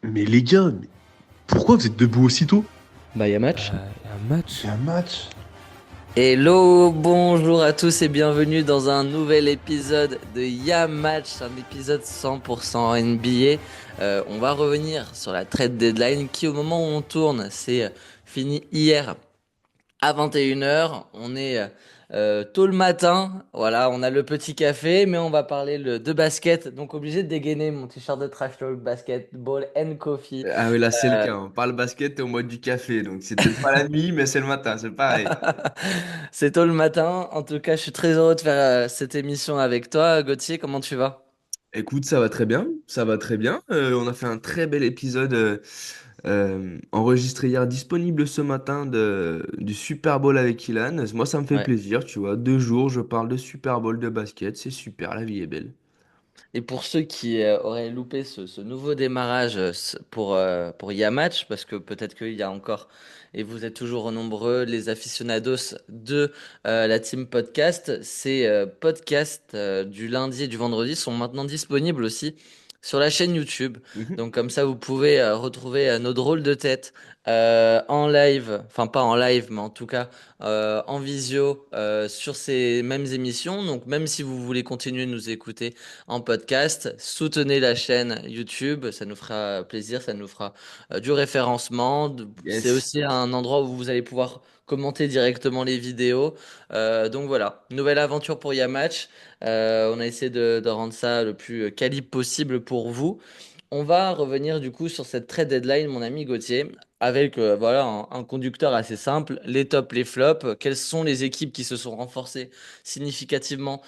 Mais les gars, pourquoi vous êtes debout aussitôt? Bah, il y a match. Y a un match. Il y a un match. Hello, bonjour à tous et bienvenue dans un nouvel épisode de Yam Match, un épisode 100% NBA. On va revenir sur la trade deadline qui, au moment où on tourne, c'est fini hier à 21 h. On est tôt le matin, voilà, on a le petit café, mais on va parler de basket. Donc, obligé de dégainer mon t-shirt de Trash Talk Basketball and Coffee. Ah oui, là c'est le Euh, cas. On parle basket, t'es au mode du café. Donc c'est peut-être pas la nuit, mais c'est le matin, c'est pareil. C'est tôt le matin. En tout cas, je suis très heureux de faire cette émission avec toi. Gauthier, comment tu vas? Écoute, ça va très bien. Ça va très bien. On a fait un très bel épisode enregistré hier, disponible ce matin du Super Bowl avec Ilan. Moi, ça me fait Ouais. plaisir, tu vois. 2 jours, je parle de Super Bowl de basket. C'est super, la vie est belle. Et pour ceux qui auraient loupé ce nouveau démarrage pour Yamatch, parce que peut-être qu'il y a encore, et vous êtes toujours nombreux, les aficionados de la team podcast, ces podcasts du lundi et du vendredi sont maintenant disponibles aussi sur la chaîne YouTube. Mhm. Donc comme ça, vous pouvez retrouver nos drôles de têtes en live, enfin pas en live, mais en tout cas en visio sur ces mêmes émissions. Donc même si vous voulez continuer de nous écouter, en podcast. Soutenez la chaîne YouTube, ça nous fera plaisir, ça nous fera du référencement. C'est Yes. aussi un endroit où vous allez pouvoir commenter directement les vidéos. Donc voilà, nouvelle aventure pour Yamatch. On a essayé de rendre ça le plus quali possible pour vous. On va revenir du coup sur cette trade deadline, mon ami Gauthier, avec voilà un conducteur assez simple, les tops, les flops. Quelles sont les équipes qui se sont renforcées significativement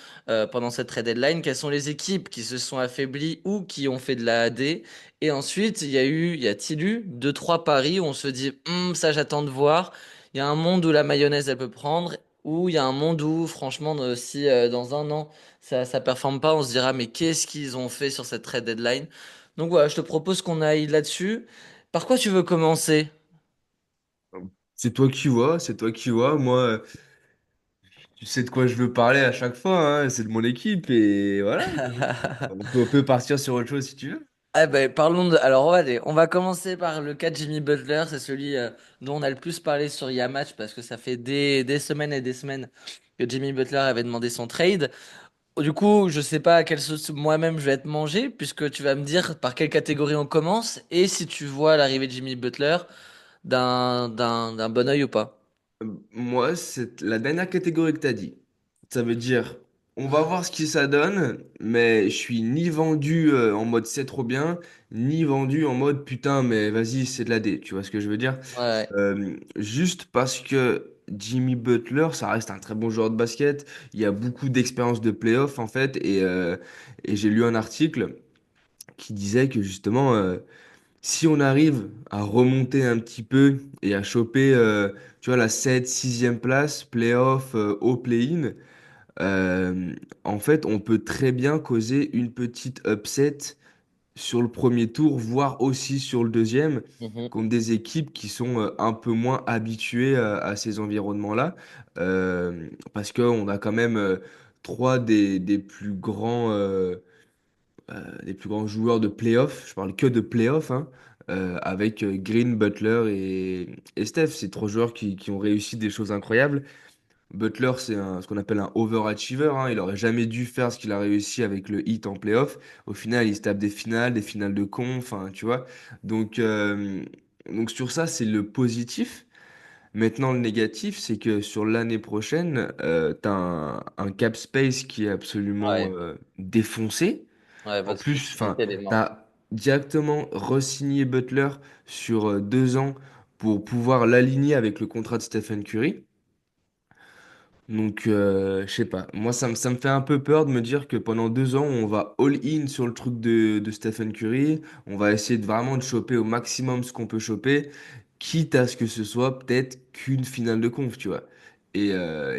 pendant cette trade deadline? Quelles sont les équipes qui se sont affaiblies ou qui ont fait de la AD? Et ensuite, y a-t-il eu deux, trois paris où on se dit, ça j'attends de voir. Il y a un monde où la mayonnaise elle peut prendre, ou il y a un monde où franchement, si dans un an ça performe pas, on se dira, mais qu'est-ce qu'ils ont fait sur cette trade deadline? Donc voilà, je te propose qu'on aille là-dessus. Par quoi tu veux commencer? C'est toi qui vois, c'est toi qui vois. Moi, tu sais de quoi je veux parler à chaque fois, hein. C'est de mon équipe et voilà. On peut partir sur autre chose si tu veux. Ah ben, Alors, allez, on va commencer par le cas de Jimmy Butler. C'est celui dont on a le plus parlé sur Yamatch parce que ça fait des semaines et des semaines que Jimmy Butler avait demandé son trade. Du coup, je sais pas à quelle sauce moi-même je vais être mangé puisque tu vas me dire par quelle catégorie on commence et si tu vois l'arrivée de Jimmy Butler d'un bon œil ou pas. Moi, c'est la dernière catégorie que tu as dit. Ça veut dire, on va voir ce qui ça donne, mais je suis ni vendu en mode c'est trop bien, ni vendu en mode putain, mais vas-y, c'est de la D. Tu vois ce que je veux dire? Ouais. Juste parce que Jimmy Butler, ça reste un très bon joueur de basket. Il y a beaucoup d'expérience de playoff en fait, et j'ai lu un article qui disait que justement, si on arrive à remonter un petit peu et à choper, tu vois, la 7 sixième place, playoff, au play-in, en fait, on peut très bien causer une petite upset sur le premier tour, voire aussi sur le deuxième, Mhm. contre des équipes qui sont un peu moins habituées à ces environnements-là. Parce qu'on a quand même trois des plus grands joueurs de playoff. Je parle que de playoff, hein, avec Green, Butler et Steph. C'est trois joueurs qui ont réussi des choses incroyables. Butler, c'est ce qu'on appelle un overachiever, hein. Il aurait jamais dû faire ce qu'il a réussi avec le Heat en playoff. Au final, il se tape des finales de conf, hein, tu vois. Donc, euh, donc sur ça, c'est le positif. Maintenant, le négatif, c'est que sur l'année prochaine, tu as un cap space qui est absolument Ouais. défoncé. Ouais, En parce que plus, enfin, l'unité, elle est tu morte. as directement re-signé Butler sur 2 ans pour pouvoir l'aligner avec le contrat de Stephen Curry. Donc, je sais pas. Moi, ça me fait un peu peur de me dire que pendant 2 ans, on va all-in sur le truc de Stephen Curry. On va essayer de vraiment de choper au maximum ce qu'on peut choper, quitte à ce que ce soit peut-être qu'une finale de conf, tu vois. Et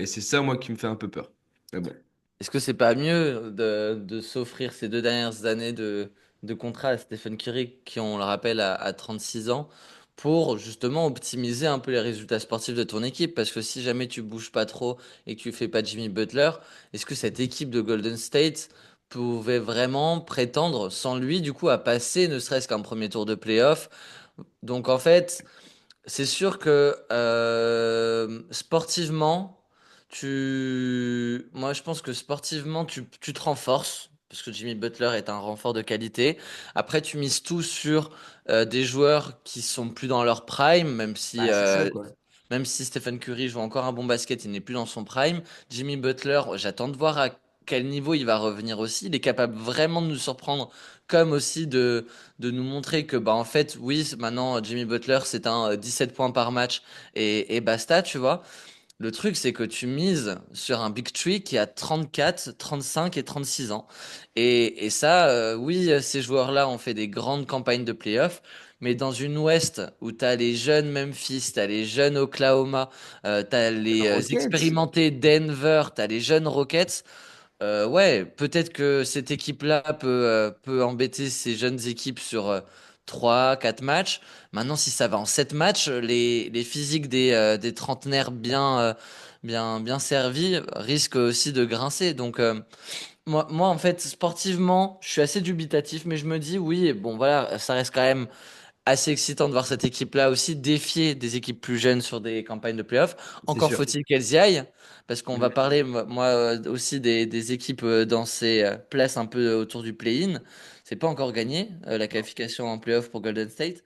c'est ça, moi, qui me fait un peu peur. Mais bon. Est-ce que c'est pas mieux de s'offrir ces 2 dernières années de contrat à Stephen Curry, qui, on le rappelle, a 36 ans, pour justement optimiser un peu les résultats sportifs de ton équipe? Parce que si jamais tu bouges pas trop et que tu fais pas Jimmy Butler, est-ce que cette équipe de Golden State pouvait vraiment prétendre, sans lui, du coup, à passer ne serait-ce qu'un premier tour de playoff. Donc en fait, c'est sûr que sportivement, moi je pense que sportivement, tu te renforces. Parce que Jimmy Butler est un renfort de qualité. Après, tu mises tout sur des joueurs qui sont plus dans leur prime, Bah, c'est ça, quoi. même si Stephen Curry joue encore un bon basket, il n'est plus dans son prime. Jimmy Butler, j'attends de voir à quel niveau il va revenir aussi. Il est capable vraiment de nous surprendre, comme aussi de nous montrer que, bah, en fait, oui, maintenant, Jimmy Butler, c'est un 17 points par match et basta, tu vois. Le truc, c'est que tu mises sur un Big Tree qui a 34, 35 et 36 ans. Et ça, oui, ces joueurs-là ont fait des grandes campagnes de playoffs, mais dans une Ouest où tu as les jeunes Memphis, tu as les jeunes Oklahoma, tu as les Rockets. expérimentés Denver, tu as les jeunes Rockets, ouais, peut-être que cette équipe-là peut embêter ces jeunes équipes sur 3, 4 matchs. Maintenant, si ça va en 7 matchs, les physiques des trentenaires bien servis risquent aussi de grincer. Donc, moi, en fait, sportivement, je suis assez dubitatif, mais je me dis, oui, bon, voilà, ça reste quand même assez excitant de voir cette équipe-là aussi défier des équipes plus jeunes sur des campagnes de playoffs. C'est Encore sûr. faut-il qu'elles y aillent, parce qu'on va Mm. parler, moi, aussi des équipes dans ces places un peu autour du play-in. C'est pas encore gagné, la Non. qualification en playoff pour Golden State.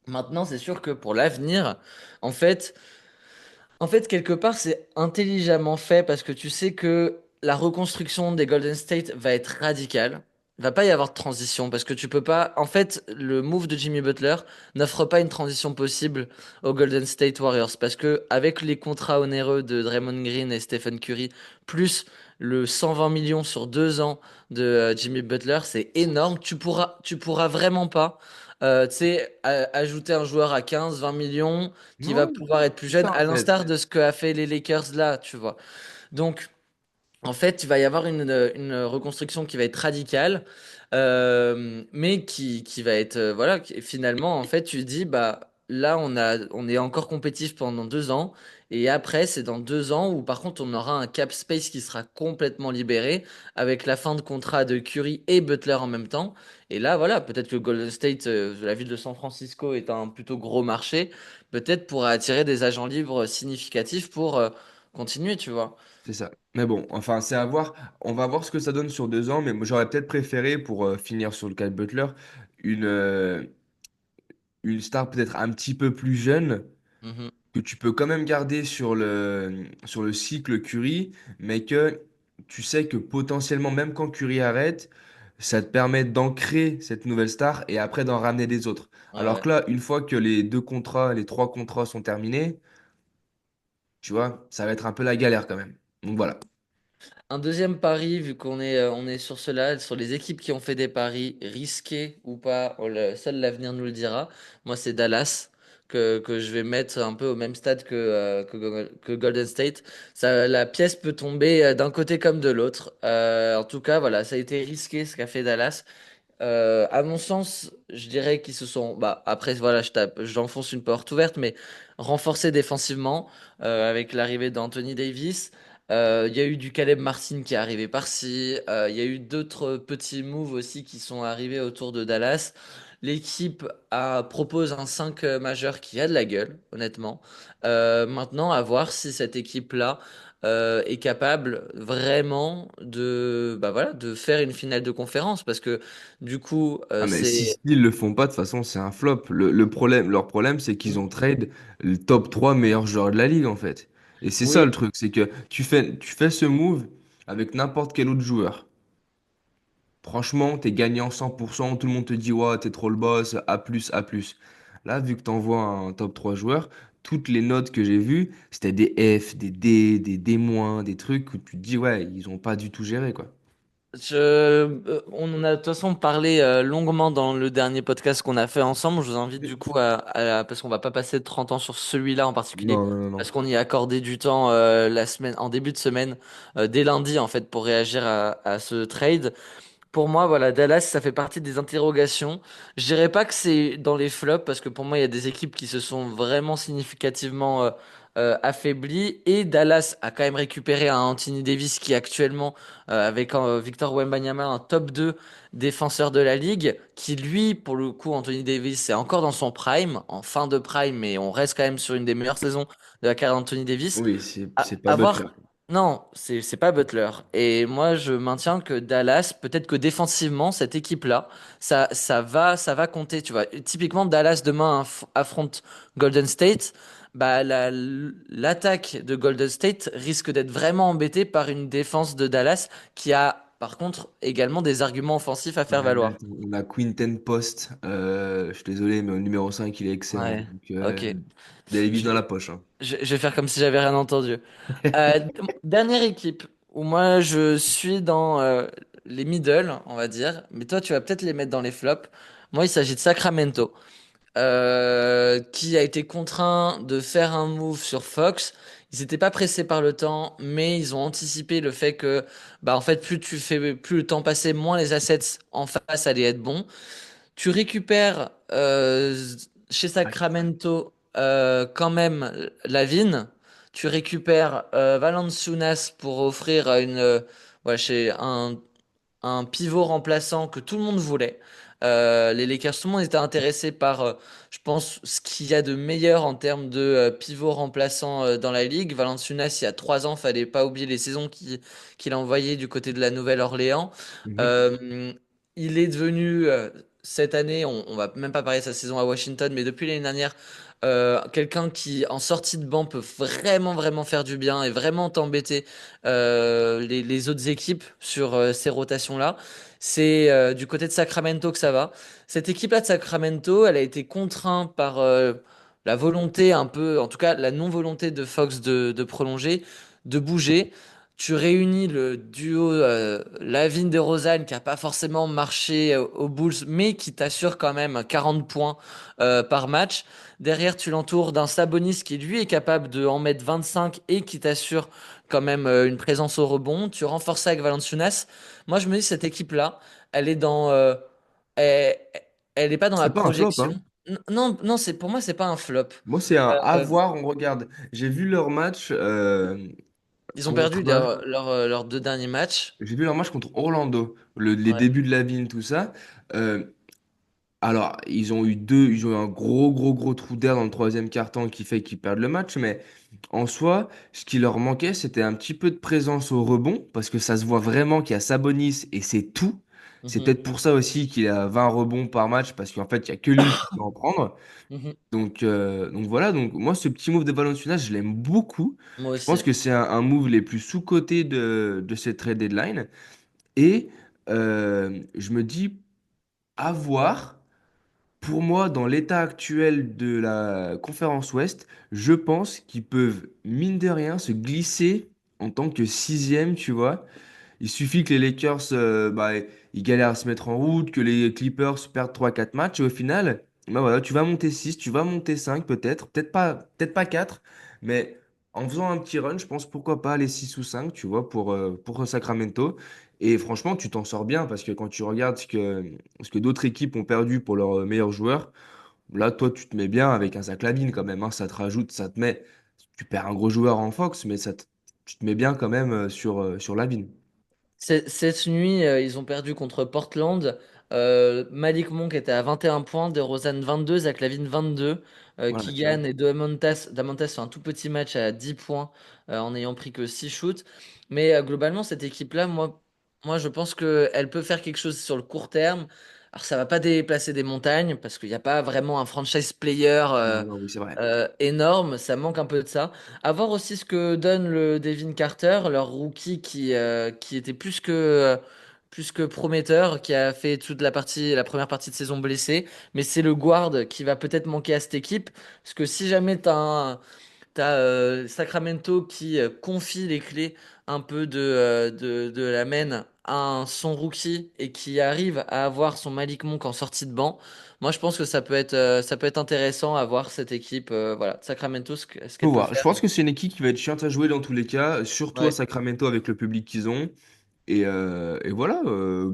Maintenant, c'est sûr que pour l'avenir, en fait, quelque part, c'est intelligemment fait parce que tu sais que la reconstruction des Golden State va être radicale. Il va pas y avoir de transition parce que tu peux pas. En fait, le move de Jimmy Butler n'offre pas une transition possible aux Golden State Warriors parce que avec les contrats onéreux de Draymond Green et Stephen Curry, plus le 120 millions sur 2 ans de Jimmy Butler, c'est énorme. Tu pourras vraiment pas, tu sais, ajouter un joueur à 15, 20 millions qui va Non, pouvoir être plus c'est jeune, ça, en à fait. l'instar de ce que a fait les Lakers là, tu vois. Donc, en fait, il va y avoir une reconstruction qui va être radicale, mais qui va être, voilà, finalement, en fait, tu te dis, bah, là, on est encore compétitif pendant 2 ans, et après, c'est dans 2 ans où, par contre, on aura un cap space qui sera complètement libéré, avec la fin de contrat de Curry et Butler en même temps. Et là, voilà, peut-être que Golden State, la ville de San Francisco est un plutôt gros marché, peut-être pourra attirer des agents libres significatifs pour continuer, tu vois. C'est ça. Mais bon, enfin, c'est à voir. On va voir ce que ça donne sur 2 ans. Mais moi, j'aurais peut-être préféré, pour finir sur le cas de Butler, une, euh, une star peut-être un petit peu plus jeune, Mhm. que tu peux quand même garder sur le cycle Curry, mais que tu sais que potentiellement, même quand Curry arrête, ça te permet d'ancrer cette nouvelle star et après d'en ramener des autres. Ouais, Alors ouais. que là, une fois que les 2 contrats, les 3 contrats sont terminés, tu vois, ça va être un peu la galère quand même. Donc voilà. Un deuxième pari, vu qu'on est sur cela, sur les équipes qui ont fait des paris risqués ou pas, seul l'avenir nous le dira. Moi, c'est Dallas que je vais mettre un peu au même stade que Golden State. Ça, la pièce peut tomber d'un côté comme de l'autre. En tout cas, voilà, ça a été risqué ce qu'a fait Dallas. À mon sens, je dirais qu'ils se sont, bah, après, voilà, j'enfonce une porte ouverte, mais renforcés défensivement avec l'arrivée d'Anthony Davis. Il y a eu du Caleb Martin qui est arrivé par-ci. Il y a eu d'autres petits moves aussi qui sont arrivés autour de Dallas. L'équipe propose un 5 majeur qui a de la gueule, honnêtement. Maintenant, à voir si cette équipe-là est capable vraiment bah voilà, de faire une finale de conférence parce que du coup, Ah mais si c'est. s'ils le font pas, de toute façon, c'est un flop. Le problème, leur problème, c'est qu'ils ont trade le top 3 meilleurs joueurs de la ligue, en fait. Et c'est ça Oui, le truc, c'est que tu fais ce move avec n'importe quel autre joueur. Franchement, t'es gagnant 100%, tout le monde te dit, ouais, t'es trop le boss, A+, A+. Là, vu que t'envoies un top 3 joueur, toutes les notes que j'ai vues, c'était des F, des D, des D-, des trucs où tu te dis, ouais, ils ont pas du tout géré, quoi. on en a de toute façon parlé longuement dans le dernier podcast qu'on a fait ensemble. Je vous invite du coup parce qu'on va pas passer de 30 ans sur celui-là en particulier, Non, non, non, non. parce qu'on y a accordé du temps la semaine, en début de semaine, dès lundi en fait, pour réagir à ce trade. Pour moi, voilà, Dallas, ça fait partie des interrogations. Je dirais pas que c'est dans les flops parce que pour moi, il y a des équipes qui se sont vraiment significativement affaibli et Dallas a quand même récupéré un Anthony Davis qui est actuellement avec Victor Wembanyama un top 2 défenseur de la ligue qui lui pour le coup Anthony Davis est encore dans son prime, en fin de prime mais on reste quand même sur une des meilleures saisons de la carrière d'Anthony Davis. Oui, c'est pas Butler. Avoir non, c'est pas Butler. Et moi, je maintiens que Dallas, peut-être que défensivement, cette équipe-là, ça va compter. Tu vois, typiquement, Dallas demain affronte Golden State. Bah, l'attaque de Golden State risque d'être vraiment embêtée par une défense de Dallas qui a, par contre, également des arguments offensifs à faire Ouais, mais valoir. attends, on a Quinten Post. Je suis désolé, mais au numéro 5 il est excellent. Ouais, Donc, ok. Davis Je, dans la poche, hein. je vais faire comme si j'avais rien entendu. Dernière équipe où moi je suis dans les middle, on va dire, mais toi tu vas peut-être les mettre dans les flops. Moi il s'agit de Sacramento, qui a été contraint de faire un move sur Fox. Ils n'étaient pas pressés par le temps, mais ils ont anticipé le fait que, bah en fait, plus le temps passait, moins les assets en face allaient être bons. Tu récupères chez Sacramento quand même Lavine. Tu récupères Valanciunas pour offrir ouais, chez un pivot remplaçant que tout le monde voulait. Les Lakers, tout le monde était intéressé par, je pense, ce qu'il y a de meilleur en termes de pivot remplaçant dans la ligue. Valanciunas, il y a 3 ans, fallait pas oublier les saisons qu'il a envoyées du côté de la Nouvelle-Orléans. Mhm. Euh, il est devenu cette année, on va même pas parler de sa saison à Washington, mais depuis l'année dernière, quelqu'un qui en sortie de banc peut vraiment vraiment faire du bien et vraiment t'embêter les autres équipes sur ces rotations-là. C'est du côté de Sacramento que ça va. Cette équipe-là de Sacramento, elle a été contrainte par la volonté un peu, en tout cas la non-volonté de Fox de prolonger, de bouger. Tu réunis le duo Lavine de Rosanne qui a pas forcément marché aux Bulls, mais qui t'assure quand même 40 points par match. Derrière, tu l'entoures d'un Sabonis qui lui est capable de en mettre 25 et qui t'assure quand même une présence au rebond. Tu renforces ça avec Valanciunas. Moi, je me dis cette équipe-là, elle est dans, elle, elle est pas dans la C'est pas un flop, projection. hein. Non, non, c'est pour moi, c'est pas un flop. Moi, c'est un à Euh, voir, on regarde. J'ai vu leur match Ils ont perdu contre. leurs 2 derniers matchs. J'ai vu leur match contre Orlando, les Ouais. débuts de la ville, tout ça. Euh, alors, ils ont eu un gros trou d'air dans le troisième quart-temps qui fait qu'ils perdent le match, mais en soi, ce qui leur manquait, c'était un petit peu de présence au rebond, parce que ça se voit vraiment qu'il y a Sabonis et c'est tout. C'est Mhm, peut-être pour ça aussi qu'il a 20 rebonds par match, parce qu'en fait, il n'y a que lui qui peut en prendre. mhm. Donc voilà, donc moi, ce petit move de Valanciunas, je l'aime beaucoup. Moi Je pense aussi. que c'est un move les plus sous-cotés de cette trade deadline. Et je me dis, à voir. Pour moi, dans l'état actuel de la conférence Ouest, je pense qu'ils peuvent, mine de rien, se glisser en tant que sixième, tu vois. Il suffit que les Lakers ils galèrent à se mettre en route, que les Clippers perdent 3 4 matchs, et au final, bah voilà, tu vas monter 6 tu vas monter 5 peut-être, peut-être pas 4 mais en faisant un petit run, je pense pourquoi pas les 6 ou 5 tu vois, pour Sacramento. Et franchement, tu t'en sors bien parce que quand tu regardes ce que d'autres équipes ont perdu pour leurs meilleurs joueurs, là, toi, tu te mets bien avec un Zach LaVine quand même, hein, ça te rajoute, ça te met, tu perds un gros joueur en Fox, mais tu te mets bien quand même sur LaVine. Cette nuit, ils ont perdu contre Portland. Malik Monk était à 21 points, DeRozan 22, Zach LaVine 22, Voilà, tu vois. Keegan et Damontas fait un tout petit match à 10 points en n'ayant pris que 6 shoots. Mais globalement, cette équipe-là, moi, je pense qu'elle peut faire quelque chose sur le court terme. Alors, ça va pas déplacer des montagnes parce qu'il n'y a pas vraiment un franchise player Non, non, oui, c'est vrai. énorme. Ça manque un peu de ça. À voir aussi ce que donne le Devin Carter, leur rookie qui était plus que prometteur, qui a fait toute la première partie de saison blessé. Mais c'est le guard qui va peut-être manquer à cette équipe. Parce que si jamais t'as Sacramento qui confie les clés un peu de la main à son rookie et qui arrive à avoir son Malik Monk en sortie de banc. Moi, je pense que ça peut être intéressant à voir cette équipe, voilà, Sacramento, ce Faut qu'elle peut voir. Je faire. pense que c'est une équipe qui va être chiante à jouer dans tous les cas, surtout à Ouais. Sacramento avec le public qu'ils ont. Et voilà, je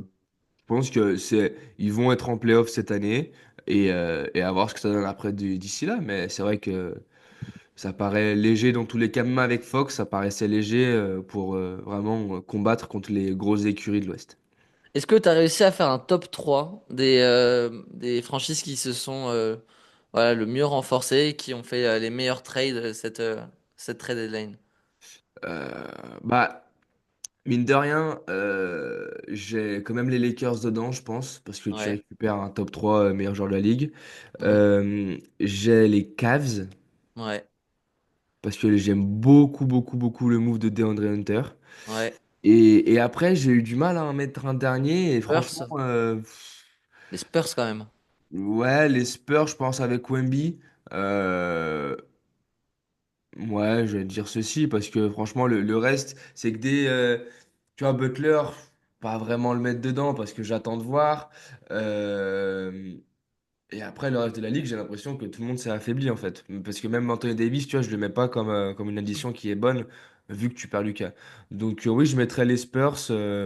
pense que ils vont être en playoff cette année et à voir ce que ça donne après d'ici là. Mais c'est vrai que Ça paraît léger dans tous les cas, même avec Fox, ça paraissait léger pour vraiment combattre contre les grosses écuries de l'Ouest. Est-ce que tu as réussi à faire un top 3 des franchises qui se sont voilà, le mieux renforcées, qui ont fait les meilleurs trades cette trade deadline? Euh, bah, mine de rien, j'ai quand même les Lakers dedans, je pense, parce que tu Ouais. récupères un top 3 meilleur joueur de la ligue. Mm. J'ai les Cavs, Ouais. parce que j'aime beaucoup, beaucoup, beaucoup le move de DeAndre Hunter. Ouais. Et après, j'ai eu du mal à en mettre un dernier, et Spurs. franchement, Les Spurs quand même. ouais, les Spurs, je pense, avec Wemby. Euh, ouais, je vais te dire ceci, parce que franchement, le reste, c'est que tu vois, Butler, pas vraiment le mettre dedans, parce que j'attends de voir. Euh, et après, le reste de la ligue, j'ai l'impression que tout le monde s'est affaibli, en fait. Parce que même Anthony Davis, tu vois, je le mets pas comme une addition qui est bonne, vu que tu perds Lucas. Donc, oui, je mettrais les Spurs,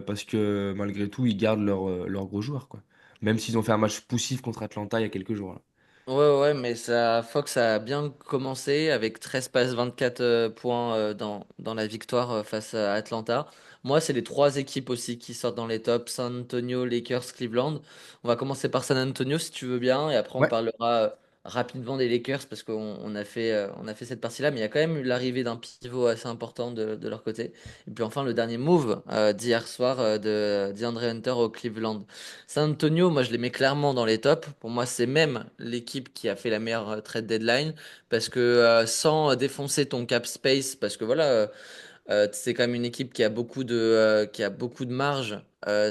parce que malgré tout, ils gardent leurs gros joueurs, quoi. Même s'ils ont fait un match poussif contre Atlanta il y a quelques jours, là. Ouais, ouais, mais ça, Fox a bien commencé avec 13 passes, 24 points dans la victoire face à Atlanta. Moi, c'est les trois équipes aussi qui sortent dans les tops, San Antonio, Lakers, Cleveland. On va commencer par San Antonio si tu veux bien, et après on Ouais. parlera rapidement des Lakers parce on a fait cette partie-là, mais il y a quand même eu l'arrivée d'un pivot assez important de leur côté. Et puis enfin, le dernier move d'hier soir de DeAndre Hunter au Cleveland. San Antonio, moi je les mets clairement dans les tops. Pour moi, c'est même l'équipe qui a fait la meilleure trade deadline parce que sans défoncer ton cap space, parce que voilà, c'est quand même une équipe qui a beaucoup de marge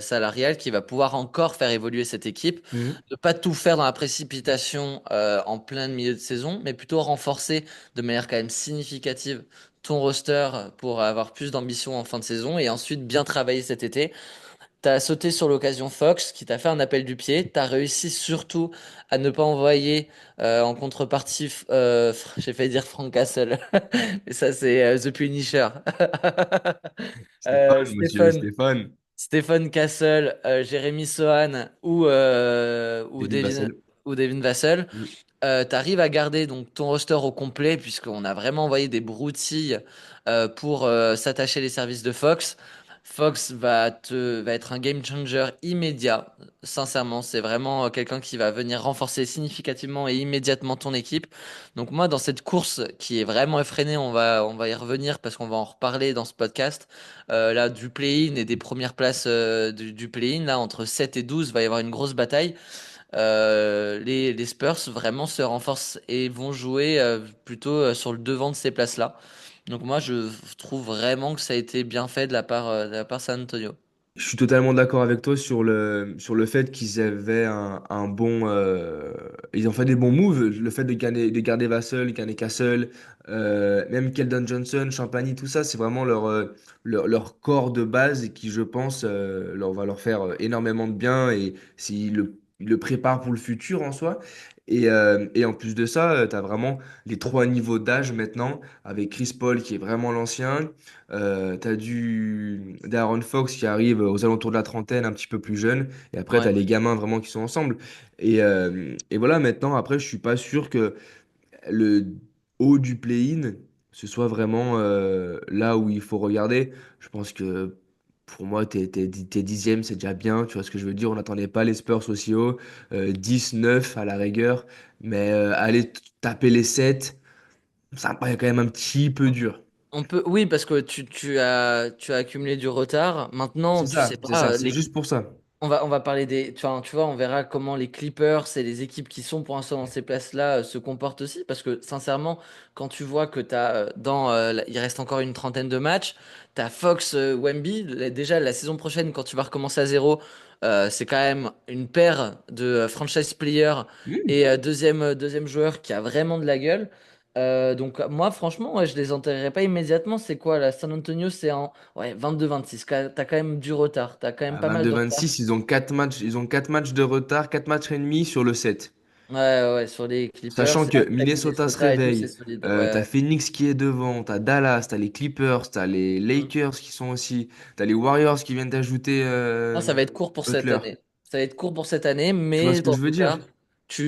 salariale, qui va pouvoir encore faire évoluer cette équipe. Mhm. Ne pas tout faire dans la précipitation en plein milieu de saison, mais plutôt renforcer de manière quand même significative ton roster pour avoir plus d'ambition en fin de saison et ensuite bien travailler cet été. T'as sauté sur l'occasion Fox qui t'a fait un appel du pied. T'as réussi surtout à ne pas envoyer en contrepartie, j'ai failli dire Frank Castle, mais ça c'est The Punisher. Stéphane, monsieur Stephen, Stéphane. Stephen Castle, Jérémy Sohan David Vassell. ou Devin Vassell. Mhm. T'arrives à garder donc ton roster au complet puisqu'on a vraiment envoyé des broutilles pour s'attacher les services de Fox. Fox va être un game changer immédiat. Sincèrement, c'est vraiment quelqu'un qui va venir renforcer significativement et immédiatement ton équipe. Donc moi, dans cette course qui est vraiment effrénée, on va y revenir parce qu'on va en reparler dans ce podcast. Là, du play-in et des premières places du play-in, là, entre 7 et 12, va y avoir une grosse bataille. Les Spurs vraiment se renforcent et vont jouer plutôt sur le devant de ces places-là. Donc moi, je trouve vraiment que ça a été bien fait de la part San Antonio. Je suis totalement d'accord avec toi sur le fait qu'ils avaient un bon. Ils ont fait des bons moves. Le fait de garder Vassell, garder Castle, même Keldon Johnson, Champagny, tout ça, c'est vraiment leur corps de base qui, je pense, va leur faire énormément de bien et ils le préparent pour le futur en soi. Et en plus de ça, tu as vraiment les trois niveaux d'âge maintenant, avec Chris Paul qui est vraiment l'ancien. T'as d'Aaron Fox qui arrive aux alentours de la trentaine, un petit peu plus jeune. Et après, Ouais. t'as les gamins vraiment qui sont ensemble. Et voilà, maintenant, après, je suis pas sûr que le haut du play-in, ce soit vraiment là où il faut regarder. Je pense que pour moi, t'es dixième, c'est déjà bien. Tu vois ce que je veux dire? On n'attendait pas les Spurs aussi haut. 10, 9 à la rigueur. Mais aller taper les 7, ça me paraît quand même un petit peu dur. On peut, oui, parce que tu as accumulé du retard. Maintenant, tu sais C'est ça, pas, c'est juste pour ça. on va parler tu vois, on verra comment les Clippers et les équipes qui sont pour l'instant dans ces places-là se comportent aussi. Parce que sincèrement, quand tu vois que il reste encore une trentaine de matchs, t'as Fox, Wemby, déjà la saison prochaine, quand tu vas recommencer à zéro, c'est quand même une paire de franchise players et deuxième joueur qui a vraiment de la gueule. Donc moi, franchement, ouais, je les enterrerai pas immédiatement. C'est quoi là? San Antonio, c'est en ouais, 22-26. T'as quand même du retard. T'as quand même À pas mal de retard. 22-26, ils ont 4 matchs de retard, 4 matchs et demi sur le 7. Ouais, ouais, sur les Clippers. Sachant Et que après, Minnesota se Minnesota et tout, c'est réveille, solide. Ouais. t'as Phoenix qui est devant, t'as Dallas, t'as les Clippers, t'as les Mm. Lakers qui sont aussi, t'as les Warriors qui viennent d'ajouter Non, ça va être court pour cette Butler. année. Ça va être court pour cette année, Tu vois mais ce que dans je veux tout cas, dire?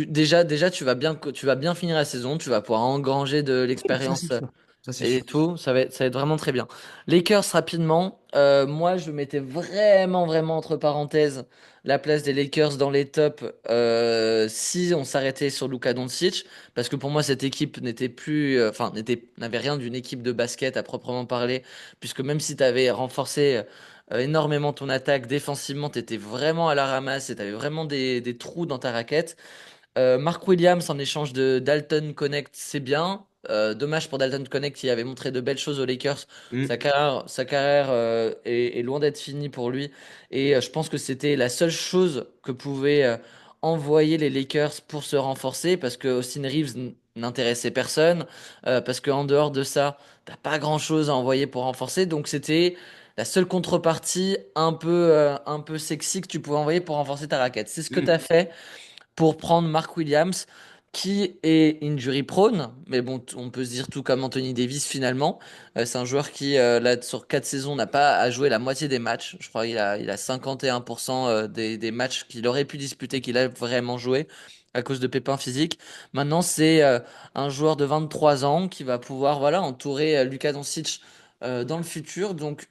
déjà, tu vas bien finir la saison, tu vas pouvoir engranger de Ça, c'est l'expérience sûr. Ça, c'est et sûr. tout, ça va être vraiment très bien. Lakers rapidement, moi je mettais vraiment vraiment entre parenthèses la place des Lakers dans les tops si on s'arrêtait sur Luka Doncic, parce que pour moi cette équipe n'était plus, enfin n'avait rien d'une équipe de basket à proprement parler, puisque même si tu avais renforcé énormément ton attaque défensivement, tu étais vraiment à la ramasse et tu avais vraiment des trous dans ta raquette. Mark Williams en échange de Dalton Connect, c'est bien. Dommage pour Dalton Connect qui avait montré de belles choses aux Lakers. Hmm. Sa carrière est loin d'être finie pour lui. Et je pense que c'était la seule chose que pouvaient envoyer les Lakers pour se renforcer parce que Austin Reeves n'intéressait personne. Parce qu'en dehors de ça, t'as pas grand-chose à envoyer pour renforcer. Donc c'était la seule contrepartie un peu sexy que tu pouvais envoyer pour renforcer ta raquette. C'est ce que tu as Hmm. fait pour prendre Mark Williams, qui est injury prone, mais bon, on peut se dire tout comme Anthony Davis finalement. C'est un joueur qui, là, sur 4 saisons, n'a pas à jouer la moitié des matchs. Je crois qu'il a 51% des matchs qu'il aurait pu disputer, qu'il a vraiment joué à cause de pépins physiques. Maintenant, c'est un joueur de 23 ans qui va pouvoir voilà, entourer Luka Doncic dans le futur. Donc,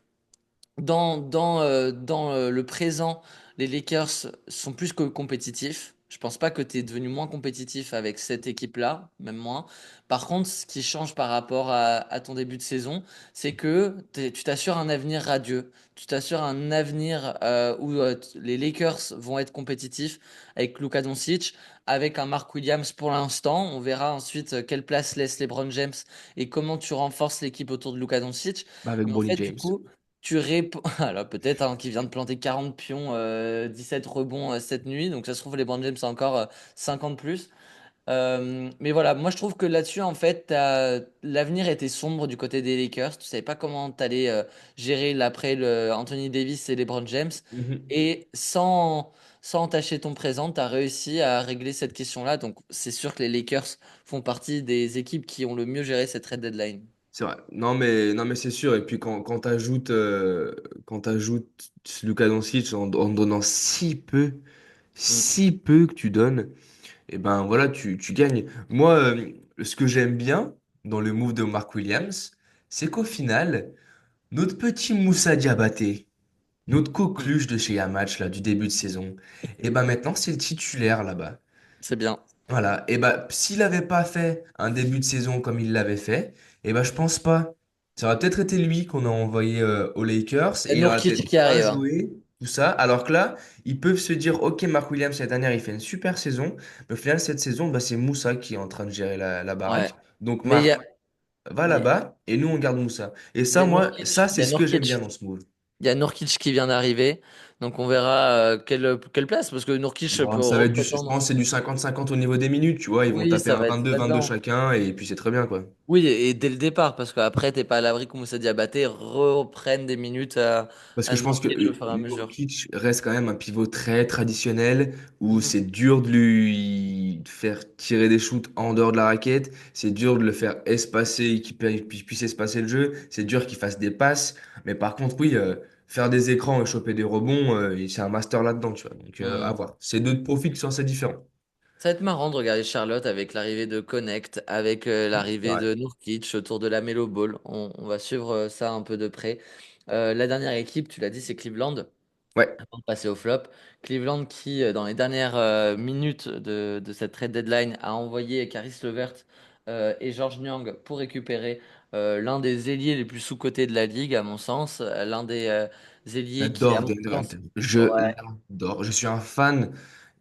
dans le présent, les Lakers sont plus que compétitifs. Je pense pas que tu es devenu moins compétitif avec cette équipe-là, même moins. Par contre, ce qui change par rapport à ton début de saison, c'est que tu t'assures un avenir radieux. Tu t'assures un avenir où les Lakers vont être compétitifs avec Luka Doncic, avec un Mark Williams pour l'instant. On verra ensuite quelle place laisse LeBron James et comment tu renforces l'équipe autour de Luka Doncic. Bah, avec Mais en Bronny fait, du James. coup, tu réponds. Alors, peut-être qui vient de planter 40 pions, 17 rebonds cette nuit. Donc, ça se trouve, les Brand James, c'est encore 50 plus. Mais voilà, moi, je trouve que là-dessus, en fait, l'avenir était sombre du côté des Lakers. Tu savais pas comment tu allais gérer l'après le Anthony Davis et les Brand James. Mhm. Et sans entacher ton présent, tu as réussi à régler cette question-là. Donc, c'est sûr que les Lakers font partie des équipes qui ont le mieux géré cette trade deadline. C'est vrai. Non, mais c'est sûr. Et puis quand t'ajoutes Luka Doncic en donnant Mm. si peu que tu donnes, et ben voilà, tu gagnes. Moi, ce que j'aime bien dans le move de Mark Williams, c'est qu'au final, notre petit Moussa Diabaté, notre Mm. coqueluche de chez Yamatch, là, du début de saison, et ben maintenant, c'est le titulaire là-bas. C'est bien. Voilà, et bah s'il n'avait pas fait un début de saison comme il l'avait fait, et bah je pense pas. Ça aurait peut-être été lui qu'on a envoyé aux Lakers Et et il aurait Nurkic peut-être qui pas arrive, hein. joué, tout ça. Alors que là, ils peuvent se dire, ok, Mark Williams cette dernière, il fait une super saison, mais au final, cette saison, bah, c'est Moussa qui est en train de gérer la Ouais. baraque. Donc Mais Marc, va il y a, là-bas et nous, on garde Moussa. Et il y ça, a moi, Nurkic, ça, il y c'est a ce que j'aime bien Nurkic, dans ce move. il y a Nurkic qui vient d'arriver. Donc on verra quelle place, parce que Nurkic peut Bon, ça va être je reprétendre. pense, que c'est du 50-50 au niveau des minutes, tu vois. Ils vont Oui, taper ça un va être 22-22 là-dedans. chacun et puis c'est très bien, quoi. Oui, et dès le départ, parce qu'après, t'es pas à l'abri que Moussa Diabaté reprenne des minutes Parce que à je pense que demander le jeu au fur et à mesure. Nurkic reste quand même un pivot très traditionnel où Mhm. c'est dur de lui faire tirer des shoots en dehors de la raquette. C'est dur de le faire espacer et qu'il puisse espacer le jeu. C'est dur qu'il fasse des passes. Mais par contre, oui, faire des écrans et choper des rebonds, c'est un master là-dedans, tu vois. Donc, à Mhm. voir. C'est deux profils qui sont assez différents. Ça va être marrant de regarder Charlotte avec l'arrivée de Connect, avec l'arrivée Ouais. de Nurkic autour de la Melo Ball. On va suivre ça un peu de près. La dernière équipe, tu l'as dit, c'est Cleveland. Ouais. Avant de passer au flop, Cleveland qui, dans les dernières minutes de cette trade deadline, a envoyé Caris LeVert et George Niang pour récupérer l'un des ailiers les plus sous-cotés de la ligue, à mon sens. L'un des ailiers qui, à J'adore mon DeAndre sens, Hunter. Je ouais. l'adore. Je suis un fan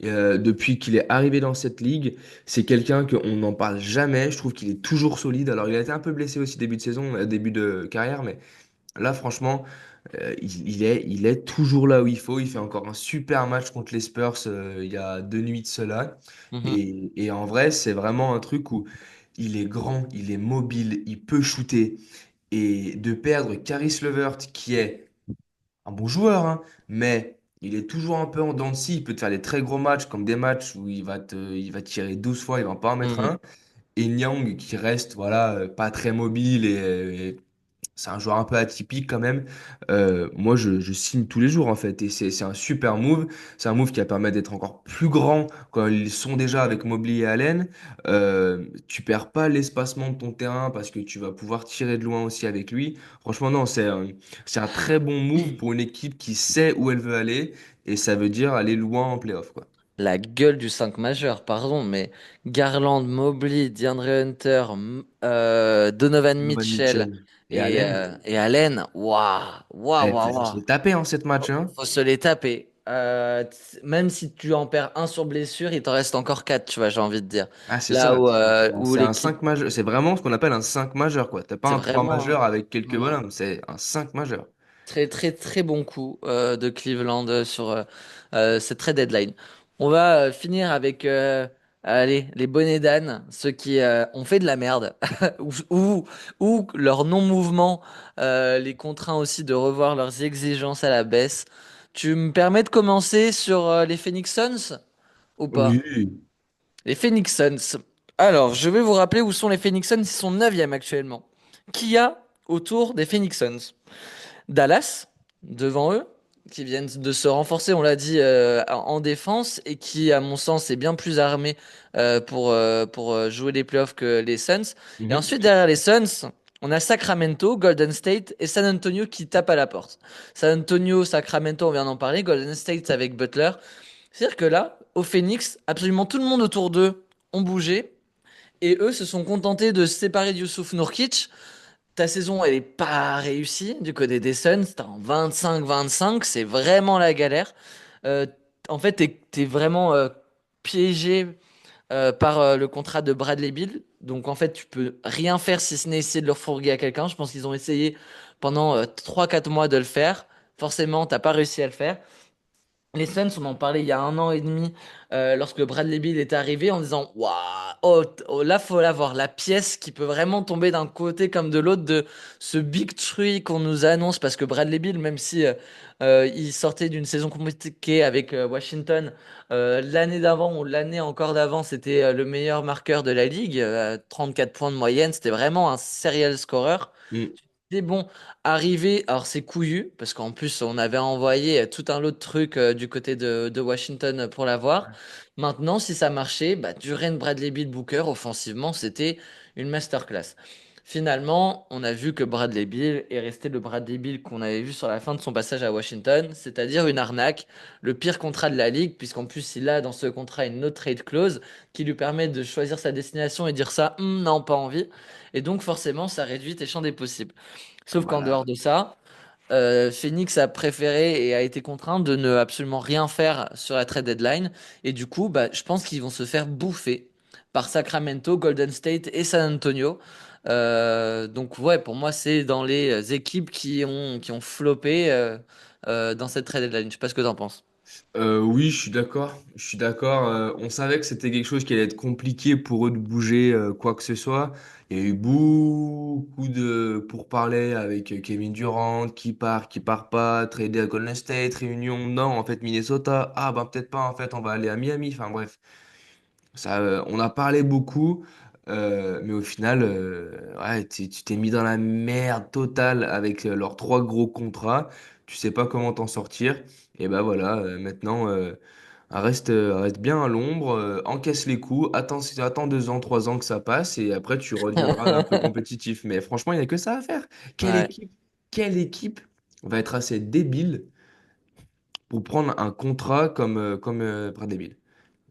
depuis qu'il est arrivé dans cette ligue. C'est quelqu'un qu'on n'en parle jamais. Je trouve qu'il est toujours solide. Alors, il a été un peu blessé aussi début de saison, début de carrière, mais là, franchement, il est toujours là où il faut. Il fait encore un super match contre les Spurs il y a 2 nuits de cela. Mhm, Et en vrai, c'est vraiment un truc où il est grand, il est mobile, il peut shooter. Et de perdre Caris LeVert, qui est un bon joueur, hein, mais il est toujours un peu en dents de scie. Il peut te faire des très gros matchs, comme des matchs où il va tirer 12 fois, il va pas en mettre mhm, un. Et Nyang qui reste voilà, pas très mobile c'est un joueur un peu atypique quand même. Moi, je signe tous les jours en fait. Et c'est un super move. C'est un move qui va permettre d'être encore plus grand quand ils sont déjà avec Mobley et Allen. Tu perds pas l'espacement de ton terrain parce que tu vas pouvoir tirer de loin aussi avec lui. Franchement, non, c'est un très bon move pour une équipe qui sait où elle veut aller. Et ça veut dire aller loin en playoff, quoi. La gueule du 5 majeur, pardon, mais Garland, Mobley, DeAndre Hunter, Donovan Donovan Mitchell Mitchell et Allen. et Allen, waouh, waouh, Eh, waouh, faut se waouh. le taper en cette match, hein. Faut se les taper. Même si tu en perds un sur blessure, il t'en reste encore quatre, tu vois, j'ai envie de dire. Ah, c'est Là ça. où C'est un l'équipe, 5 majeur. C'est vraiment ce qu'on appelle un 5 majeur, quoi. T'as pas c'est un 3 vraiment majeur avec quelques un bonhommes. C'est un 5 majeur. très, très, très bon coup de Cleveland sur cette trade deadline. On va finir avec allez, les bonnets d'âne, ceux qui ont fait de la merde, ou, ou leur non-mouvement les contraint aussi de revoir leurs exigences à la baisse. Tu me permets de commencer sur les Phoenix Suns ou pas? Oui. Les Phoenix Suns. Alors, je vais vous rappeler où sont les Phoenix Suns. Ils sont 9e actuellement. Qui y a autour des Phoenix Suns? Dallas, devant eux, qui viennent de se renforcer, on l'a dit, en défense, et qui, à mon sens, est bien plus armé pour jouer les playoffs que les Suns. Et Mhm. ensuite, derrière les Suns, on a Sacramento, Golden State et San Antonio qui tapent à la porte. San Antonio, Sacramento, on vient d'en parler. Golden State avec Butler. C'est-à-dire que là, au Phoenix, absolument tout le monde autour d'eux ont bougé. Et eux se sont contentés de se séparer de Youssouf Nourkic. Ta saison, elle est pas réussie du côté des Suns. T'es en 25-25, c'est vraiment la galère. Euh, En fait, t'es vraiment piégé par le contrat de Bradley Beal. Donc, en fait, tu peux rien faire si ce n'est essayer de leur fourguer à quelqu'un. Je pense qu'ils ont essayé pendant 3-4 mois de le faire. Forcément, t'as pas réussi à le faire. Les Suns, on en parlait il y a 1 an et demi, lorsque Bradley Beal est arrivé, en disant waouh, là, faut l'avoir, la pièce qui peut vraiment tomber d'un côté comme de l'autre de ce big tree qu'on nous annonce. Parce que Bradley Beal, même si il sortait d'une saison compliquée avec Washington, l'année d'avant ou l'année encore d'avant, c'était le meilleur marqueur de la ligue, 34 points de moyenne, c'était vraiment un serial scorer. Mm. C'est bon, arrivé, alors c'est couillu, parce qu'en plus on avait envoyé tout un lot de trucs du côté de Washington pour l'avoir. Maintenant, si ça marchait, bah, Duren, Bradley Beal, Booker, offensivement, c'était une masterclass. Finalement, on a vu que Bradley Beal est resté le Bradley Beal qu'on avait vu sur la fin de son passage à Washington, c'est-à-dire une arnaque, le pire contrat de la ligue, puisqu'en plus il a dans ce contrat une no trade clause qui lui permet de choisir sa destination et dire ça, non, pas envie. Et donc forcément, ça réduit tes champs des possibles. Sauf qu'en dehors Voilà. de ça, Phoenix a préféré et a été contraint de ne absolument rien faire sur la trade deadline. Et du coup, bah, je pense qu'ils vont se faire bouffer par Sacramento, Golden State et San Antonio. Donc ouais, pour moi, c'est dans les équipes qui ont floppé dans cette trade deadline. Je sais pas ce que t'en penses. Oui, je suis d'accord. Je suis d'accord. On savait que c'était quelque chose qui allait être compliqué pour eux de bouger quoi que ce soit. Il y a eu beaucoup de pourparlers avec Kevin Durant, qui part pas, trader à Golden State, réunion, non, en fait Minnesota, ah ben peut-être pas, en fait on va aller à Miami. Enfin bref, ça, on a parlé beaucoup, mais au final, ouais, tu t'es mis dans la merde totale avec leurs trois gros contrats. Tu sais pas comment t'en sortir. Et ben voilà, maintenant, reste bien à l'ombre, encaisse les coups, attends 2 ans, 3 ans que ça passe, et après tu redeviendras un peu compétitif. Mais franchement, il n'y a que ça à faire. Quelle Ouais, équipe, quelle équipe va être assez débile pour prendre un contrat comme Bradley Beal?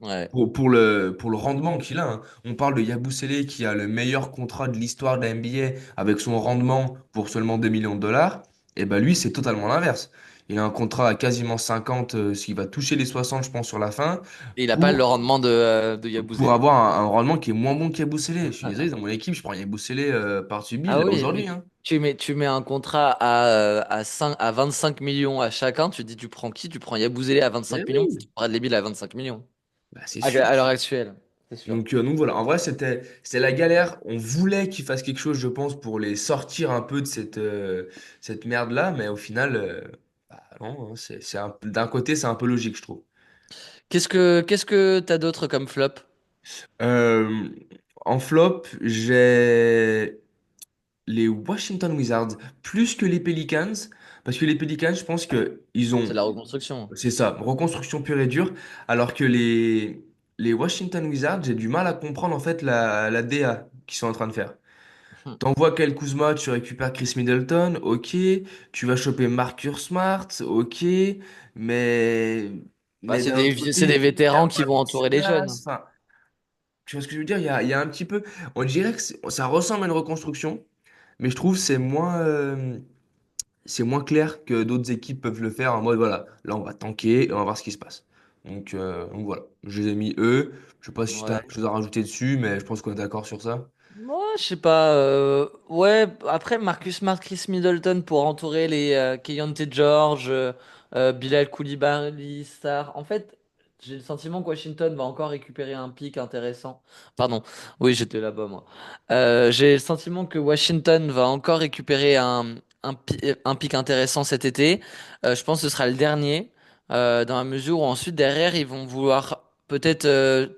ouais. Pour le rendement qu'il a, hein. On parle de Yabusele qui a le meilleur contrat de l'histoire de la NBA avec son rendement pour seulement 2 millions de dollars. Et ben lui, c'est totalement l'inverse. Il a un contrat à quasiment 50, s'il va toucher les 60, je pense, sur la fin, Et il a pas le pour, rendement de pour Yabusele. avoir un rendement qui est moins bon qu'Yabusele. Je suis désolé, dans mon équipe, je prends Yabusele par-dessus Ah Bill oui, aujourd'hui, mais hein. tu mets un contrat à 25 millions à chacun, tu te dis tu prends qui? Tu prends Yabusele à Mais 25 millions, oui, tu prends Bradley Beal à 25 millions. bah, c'est sûr. À l'heure actuelle, c'est sûr. Donc voilà, en vrai, c'était la galère. On voulait qu'ils fassent quelque chose, je pense, pour les sortir un peu de cette merde-là, mais au final, bah non, hein, d'un côté, c'est un peu logique, je trouve. Qu'est-ce que t'as d'autre comme flop? Euh, En flop, j'ai Les Washington Wizards, plus que les Pelicans, parce que les Pelicans, je pense que ils C'est ont, de la reconstruction. c'est ça, reconstruction pure et dure, alors que les Washington Wizards, j'ai du mal à comprendre en fait la DA qu'ils sont en train de faire. Hmm. T'envoies Kyle Kuzma, tu récupères Chris Middleton, ok, tu vas choper Marcus Smart, ok, mais, Bah, mais d'un autre c'est des côté, vétérans qui vont entourer les jeunes. Tsitsipas, enfin, tu vois ce que je veux dire? Il y a un petit peu, on dirait que ça ressemble à une reconstruction, mais je trouve que c'est moins clair que d'autres équipes peuvent le faire en mode voilà, là on va tanker et on va voir ce qui se passe. Donc voilà, je les ai mis eux. Je sais pas si tu as Ouais. quelque chose à rajouter dessus, mais je pense qu'on est d'accord sur ça. Moi, je sais pas. Ouais, après Marcus Smart, Chris Middleton pour entourer les Keyonte George, Bilal Coulibaly, Star. En fait, j'ai le sentiment que Washington va encore récupérer un pic intéressant. Pardon, oui, j'étais là-bas, moi. J'ai le sentiment que Washington va encore récupérer un pic intéressant cet été. Je pense que ce sera le dernier, dans la mesure où ensuite, derrière, ils vont vouloir peut-être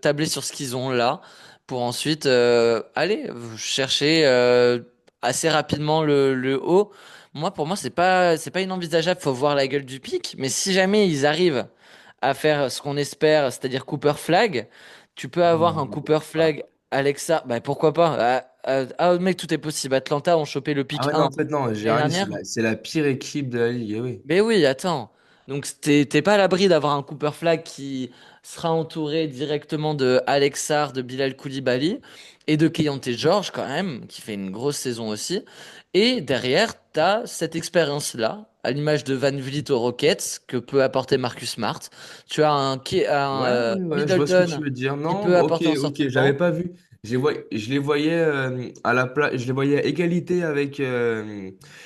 tabler sur ce qu'ils ont là pour ensuite aller chercher assez rapidement le haut. Moi, pour moi, c'est pas inenvisageable. Faut voir la gueule du pic. Mais si jamais ils arrivent à faire ce qu'on espère, c'est-à-dire Cooper Flag, tu peux avoir un Cooper Voilà. Flag Alexa. Bah pourquoi pas? Mec, tout est possible. Atlanta ont chopé le Ah pic ouais, non, 1 en fait, non, j'ai l'année rien dit, dernière. c'est la pire équipe de la ligue, eh oui. Mais oui, attends. Donc t'es pas à l'abri d'avoir un Cooper Flag qui sera entouré directement de Alex Sarr, de Bilal Coulibaly et de Keyonte George quand même, qui fait une grosse saison aussi. Et derrière, t'as cette expérience-là, à l'image de Van Vliet aux Rockets, que peut apporter Marcus Smart. Tu as Ouais, ouais, ouais, je vois ce que tu Middleton veux dire. qui Non, peut ok, apporter en sortie ok, de j'avais banc. pas vu. Je les voyais à la place, je les voyais à égalité avec.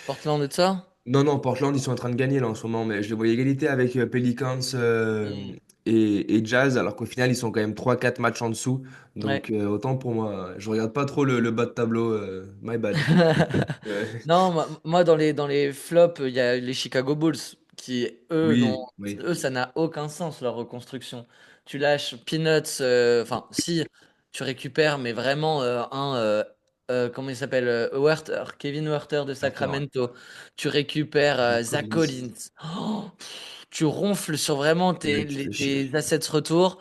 Portland et de ça? Non, non, Portland, ils sont en train de gagner là en ce moment, mais je les voyais à égalité avec Pelicans Hmm. et Jazz, alors qu'au final, ils sont quand même 3 4 matchs en dessous. Donc, Ouais. autant pour moi, je regarde pas trop le bas de tableau, my bad. Euh, Non, moi, dans les flops, il y a les Chicago Bulls qui, oui, oui, ça n'a aucun sens leur reconstruction. Tu lâches Peanuts, enfin, si tu récupères, mais vraiment comment il s'appelle, Kevin Huerter de Carter, Sacramento. Tu récupères Zach Zach Collins, Collins. Tu ronfles sur vraiment mec, il fait chier. tes assets retour.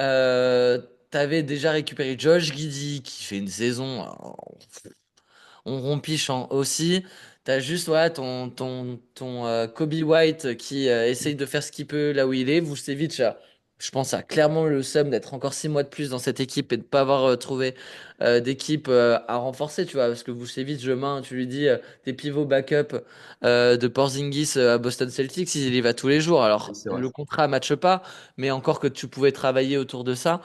Euh, T'avais déjà récupéré Josh Giddey qui fait une saison. On rompiche aussi. T'as juste ouais, ton Kobe White qui essaye de faire ce qu'il peut là où il est. Vucevic, je pense, a clairement le seum d'être encore 6 mois de plus dans cette équipe et de pas avoir trouvé d'équipe à renforcer, tu vois. Parce que Vucevic, demain, tu lui dis tes pivots backup de Porzingis à Boston Celtics, il y va tous les jours. Oui, Alors, c'est vrai. le contrat matche pas, mais encore que tu pouvais travailler autour de ça.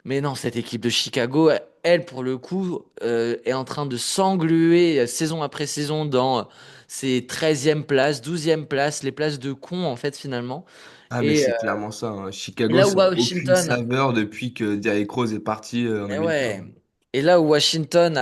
Mais non, cette équipe de Chicago, elle, pour le coup, est en train de s'engluer saison après saison dans ses 13e places, 12e places, les places de cons, en fait, finalement. Ah, mais Et c'est clairement ça, hein. Chicago, là où ça a aucune Washington, saveur depuis que Derrick Rose est parti en mais 2015. ouais. Et là où Washington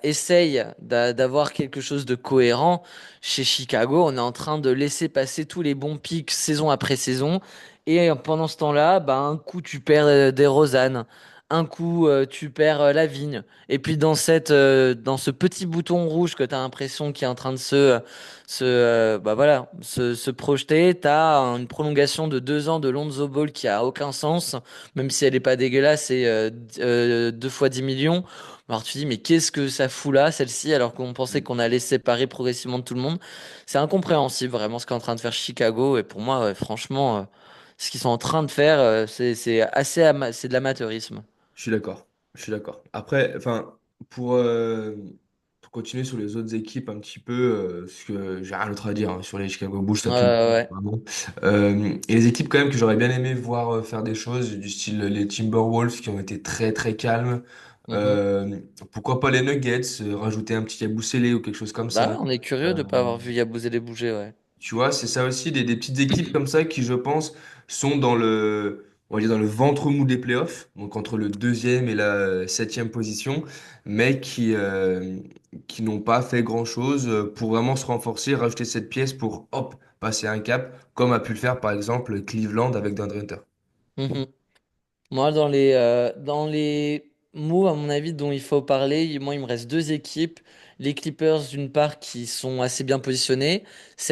essaye d'avoir quelque chose de cohérent, chez Chicago, on est en train de laisser passer tous les bons pics saison après saison. Et pendant ce temps-là, bah, un coup tu perds des Rosanne, un coup tu perds la vigne. Et puis dans ce petit bouton rouge que tu as l'impression qui est en train de bah voilà, se projeter, tu as une prolongation de 2 ans de Lonzo Ball qui a aucun sens même si elle est pas dégueulasse, c'est 2 fois 10 millions. Alors tu dis, mais qu'est-ce que ça fout là, celle-ci, alors qu'on pensait qu'on allait se séparer progressivement de tout le monde. C'est incompréhensible, vraiment, ce qu'est en train de faire Chicago. Et pour moi, ouais, franchement, ce qu'ils sont en train de faire, c'est de l'amateurisme. Je suis d'accord. Je suis d'accord. Après, enfin, pour, euh, pour continuer sur les autres équipes un petit peu, parce que j'ai rien d'autre à dire hein, sur les Chicago Bulls, Ouais, t'as tout dit, ouais. vraiment. Et les équipes quand même que j'aurais bien aimé voir faire des choses, du style les Timberwolves qui ont été très très calmes. Mhm. Euh, Pourquoi pas les Nuggets, rajouter un petit Yabusele ou quelque chose comme Bah ouais, ça. on est curieux Euh, de pas avoir vu Yabusele les bouger, ouais. Tu vois, c'est ça aussi, des petites équipes comme ça qui, je pense, sont on va dire dans le ventre mou des playoffs, donc entre le deuxième et la septième position, mais qui n'ont pas fait grand-chose pour vraiment se renforcer, rajouter cette pièce pour, hop, passer un cap, comme a pu le faire par exemple Cleveland avec DeAndre Hunter. Mhm. Moi, dans les mots, à mon avis, dont il faut parler, moi, il me reste deux équipes. Les Clippers, d'une part, qui sont assez bien positionnés,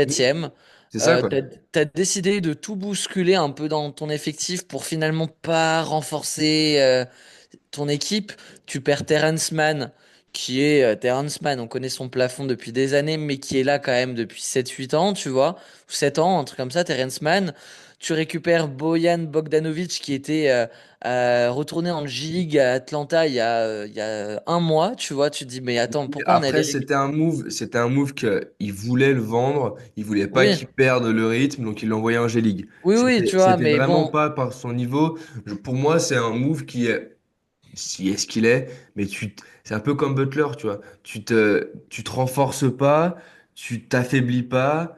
Mm. septième. C'est ça, quoi. T'as décidé de tout bousculer un peu dans ton effectif pour finalement pas renforcer ton équipe. Tu perds Terrence Mann, qui est Terrence Mann, on connaît son plafond depuis des années, mais qui est là quand même depuis 7 8 ans, tu vois, ou 7 ans, un truc comme ça, Terrence Mann. Tu récupères Bojan Bogdanovic, qui était retourné en G-League à Atlanta il y a un mois, tu vois. Tu te dis, mais attends, pourquoi on allait Après, récupérer? c'était un move qu'il voulait le vendre, il voulait pas Oui, qu'il perde le rythme, donc il l'a envoyé en G-League. oui, oui, tu vois, C'était mais vraiment bon, pas par son niveau. Pour moi, c'est un move qui est ce qu'il est, mais c'est un peu comme Butler, tu vois. Tu te renforces pas, tu t'affaiblis pas,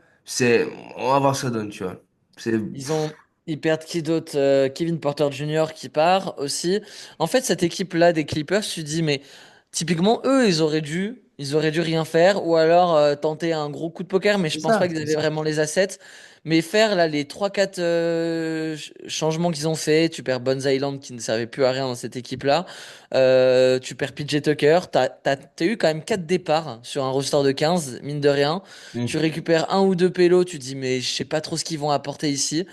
on va voir ça donne, tu vois. C'est, Ils ont, ils perdent qui d'autre? Kevin Porter Jr. qui part aussi. En fait, cette équipe-là des Clippers, tu dis, mais typiquement, eux, ils auraient dû rien faire ou alors tenter un gros coup de poker, mais je pense pas qu'ils c'est avaient ça. vraiment les assets. Mais faire là les trois quatre changements qu'ils ont fait, tu perds Bones Island qui ne servait plus à rien dans cette équipe-là. Tu perds PJ Tucker. T'as eu quand même 4 départs sur un roster de 15 mine de rien. Tu Mm. récupères un ou deux pélos, tu dis, mais je sais pas trop ce qu'ils vont apporter ici.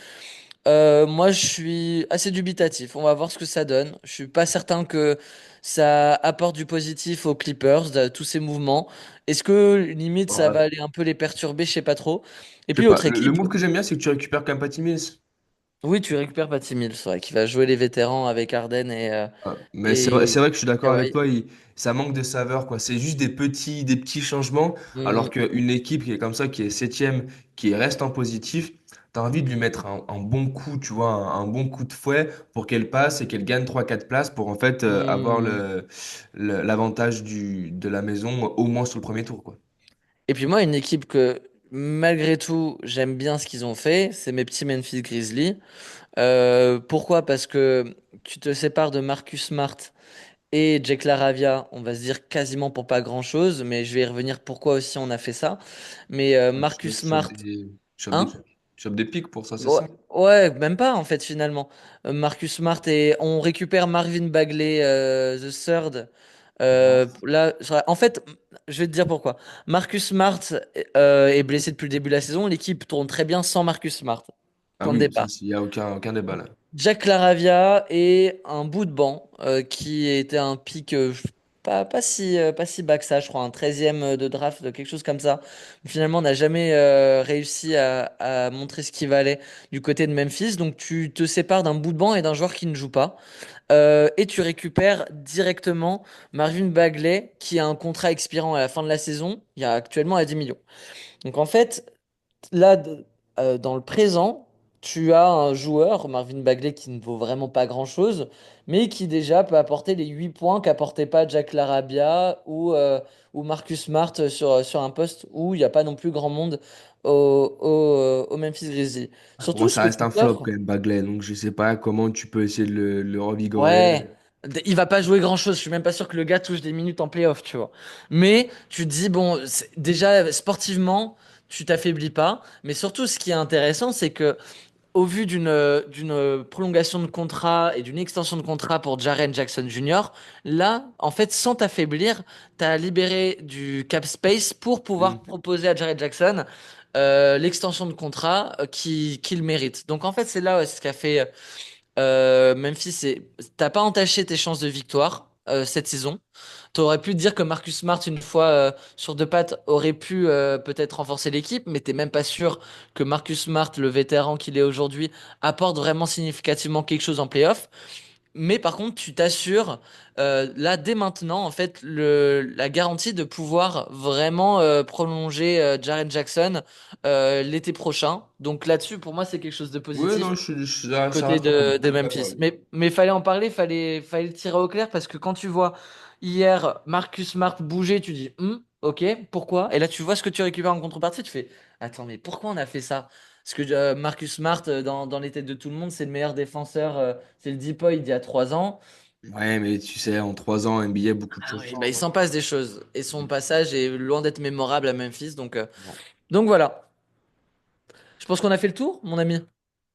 Moi, je suis assez dubitatif. On va voir ce que ça donne. Je suis pas certain que ça apporte du positif aux Clippers, tous ces mouvements. Est-ce que limite ça va Ouais. aller un peu les perturber? Je sais pas trop. Et Je puis sais pas. l'autre Le équipe, move que j'aime bien, c'est que tu récupères quand même Patty Mills. oui, tu récupères Patty Mills, ouais, qui va jouer les vétérans avec Harden Ah, mais c'est et vrai que je suis d'accord avec Kawhi. toi, ça manque de saveur, quoi. C'est juste des petits changements, alors Hmm. qu'une équipe qui est comme ça, qui est septième, qui reste en positif, t'as envie de lui mettre un bon coup, tu vois, un bon coup de fouet pour qu'elle passe et qu'elle gagne trois quatre places pour en fait avoir Hmm. l'avantage de la maison au moins sur le premier tour, quoi. Et puis moi, une équipe que malgré tout j'aime bien ce qu'ils ont fait, c'est mes petits Memphis Grizzlies. Pourquoi? Parce que tu te sépares de Marcus Smart et Jack LaRavia, on va se dire quasiment pour pas grand-chose, mais je vais y revenir pourquoi aussi on a fait ça. Mais Marcus Smart, Tu chopes hein? tu chopes des pics pour ça, c'est Ouais, ça? ouais, même pas en fait finalement. Marcus Smart et on récupère Marvin Bagley, the third. Là, en fait, je vais te dire pourquoi. Marcus Smart est blessé depuis le début de la saison. L'équipe tourne très bien sans Marcus Smart. Ah Point de oui, ça, départ. il n'y a aucun débat là. Jack Laravia et un bout de banc qui était un pic pas si bas que ça, je crois, un 13e de draft, quelque chose comme ça. Finalement, on n'a jamais réussi à montrer ce qui valait du côté de Memphis. Donc, tu te sépares d'un bout de banc et d'un joueur qui ne joue pas. Et tu récupères directement Marvin Bagley qui a un contrat expirant à la fin de la saison. Il y a actuellement à 10 millions. Donc, en fait, là, dans le présent, tu as un joueur, Marvin Bagley, qui ne vaut vraiment pas grand-chose, mais qui déjà peut apporter les 8 points qu'apportait pas Jack Larabia ou Marcus Smart sur un poste où il n'y a pas non plus grand monde au Memphis Grizzlies. Ah, pour moi, Surtout ce ça que reste tu un flop t'offres. quand même, Bagley. Donc, je sais pas comment tu peux essayer de le revigorer. Ouais, il va pas jouer grand-chose. Je suis même pas sûr que le gars touche des minutes en playoff, tu vois. Mais tu te dis, bon, déjà sportivement, tu t'affaiblis pas. Mais surtout, ce qui est intéressant, c'est que au vu d'une prolongation de contrat et d'une extension de contrat pour Jaren Jackson Jr., là, en fait, sans t'affaiblir, tu as libéré du cap space pour pouvoir Hmm. proposer à Jaren Jackson l'extension de contrat qu'il mérite. Donc, en fait, c'est là ce qu'a fait Memphis. T'as pas entaché tes chances de victoire cette saison. T'aurais pu te dire que Marcus Smart, une fois sur deux pattes, aurait pu peut-être renforcer l'équipe, mais t'es même pas sûr que Marcus Smart, le vétéran qu'il est aujourd'hui, apporte vraiment significativement quelque chose en playoff. Mais par contre, tu t'assures, là, dès maintenant, en fait, la garantie de pouvoir vraiment prolonger Jaren Jackson l'été prochain. Donc là-dessus, pour moi, c'est quelque chose de Ouais, positif non, ça, du ça côté reste un de je suis d'accord Memphis. avec toi. Mais fallait en parler, fallait le tirer au clair parce que quand tu vois hier Marcus Smart bouger, tu dis, ok, pourquoi? Et là, tu vois ce que tu récupères en contrepartie, tu fais, attends, mais pourquoi on a fait ça? Parce que Marcus Smart, dans les têtes de tout le monde, c'est le meilleur défenseur, c'est le Depoy d'il y a 3 ans. Ouais, mais tu sais, en 3 ans, NBA, beaucoup de Ah choses oui, bah, il changent, s'en passe des choses. Et son passage est loin d'être mémorable à Memphis. hein. Donc voilà. Je pense qu'on a fait le tour, mon ami.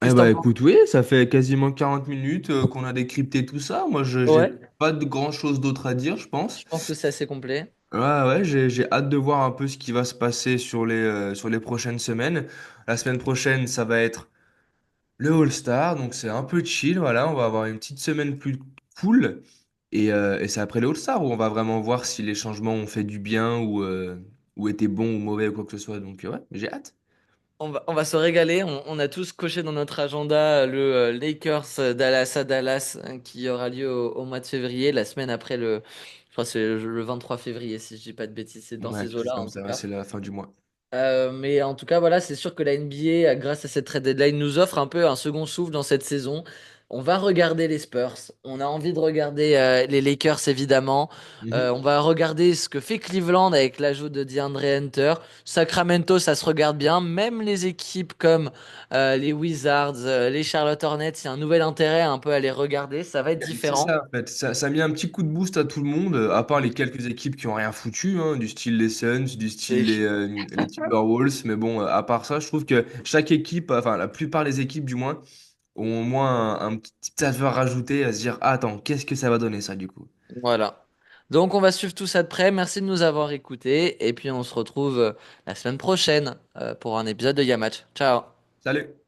Eh Qu'est-ce que t'en bah penses? écoute, oui, ça fait quasiment 40 minutes qu'on a décrypté tout ça. Moi, j'ai Ouais, pas de grand-chose d'autre à dire, je pense. je pense que c'est assez complet. Ouais, ouais, j'ai hâte de voir un peu ce qui va se passer sur les prochaines semaines. La semaine prochaine, ça va être le All-Star, donc c'est un peu chill, voilà, on va avoir une petite semaine plus cool. Et c'est après le All-Star où on va vraiment voir si les changements ont fait du bien ou étaient bons ou mauvais ou quoi que ce soit. Donc ouais, j'ai hâte. On va se régaler. On a tous coché dans notre agenda le Lakers Dallas à Dallas qui aura lieu au mois de février, la semaine après le. Je crois que c'est le 23 février, si je dis pas de bêtises. C'est dans Ouais, ces quelque chose eaux-là, comme en tout ça, ouais, cas. c'est la fin du mois. Mais en tout cas, voilà, c'est sûr que la NBA, grâce à cette trade deadline, nous offre un peu un second souffle dans cette saison. On va regarder les Spurs. On a envie de regarder les Lakers, évidemment. Mhm. On va regarder ce que fait Cleveland avec l'ajout de DeAndre Hunter. Sacramento, ça se regarde bien. Même les équipes comme les Wizards, les Charlotte Hornets, il y a un nouvel intérêt un peu à les regarder. Ça va être C'est différent. ça, en fait. Ça a mis un petit coup de boost à tout le monde, à part les quelques équipes qui ont rien foutu, hein, du style les Suns, du style C'est les Timberwolves. Mais bon, à part ça, je trouve que chaque équipe, enfin la plupart des équipes du moins, ont au moins un petit saveur rajouté à se dire, ah, attends, qu'est-ce que ça va donner ça du coup? Voilà. Donc on va suivre tout ça de près. Merci de nous avoir écoutés. Et puis on se retrouve la semaine prochaine pour un épisode de Yamatch. Ciao. Salut!